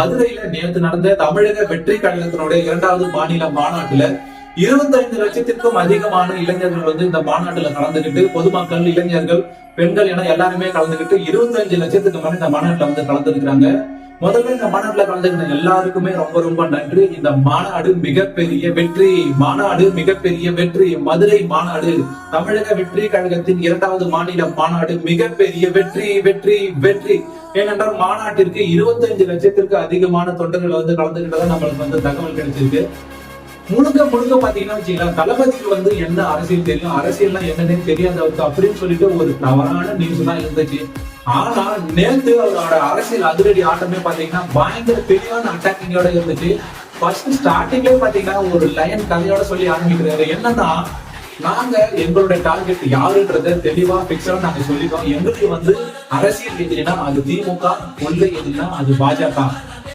மதுரையில நேற்று நடந்த தமிழக வெற்றி கழகத்தினுடைய 2வது மாநில மாநாட்டுல 25 லட்சத்திற்கும் அதிகமான இளைஞர்கள் இந்த மாநாட்டுல கலந்துகிட்டு, பொதுமக்கள், இளைஞர்கள், பெண்கள் என எல்லாருமே கலந்துகிட்டு 25 லட்சத்துக்கு மேல இந்த மாநாட்டுல கலந்துருக்காங்க. முதல்ல இந்த மாநாட்டுல கலந்துக்கிட்ட எல்லாருக்குமே ரொம்ப ரொம்ப நன்றி. இந்த மாநாடு மிகப்பெரிய வெற்றி, மிகப்பெரிய வெற்றி. மதுரை மாநாடு, தமிழக வெற்றி கழகத்தின் 2வது மாநில மாநாடு மிகப்பெரிய வெற்றி வெற்றி வெற்றி. ஏனென்றால் மாநாட்டிற்கு 25 லட்சத்திற்கு அதிகமான தொண்டர்கள் கலந்துகிட்டதா நம்மளுக்கு தகவல் கிடைச்சிருக்கு. முழுக்க பாத்தீங்கன்னா வச்சுக்கலாம், தளபதிக்கு என்ன அரசியல் தெரியும், அரசியல்லாம் என்னன்னே தெரியாதவருக்கு அப்படின்னு சொல்லிட்டு ஒரு தவறான நியூஸ் தான் இருந்துச்சு. ஆனா நேத்து அவரோட அரசியல் அதிரடி ஆட்டமே பாத்தீங்கன்னா பயங்கர பெரியான அட்டாக்கிங்கோட இருந்துச்சு. ஃபர்ஸ்ட் ஸ்டார்டிங்ல பாத்தீங்கன்னா ஒரு லைன் கதையோட சொல்லி ஆரம்பிக்கிறாரு. என்னன்னா, நாங்க எங்களுடைய டார்கெட் யாருன்றத தெளிவா பிக்சரா நாங்க சொல்லிட்டோம். எங்களுக்கு அரசியல் எதிரினா அது திமுக, கொள்ளை எதிரினா அது பாஜக.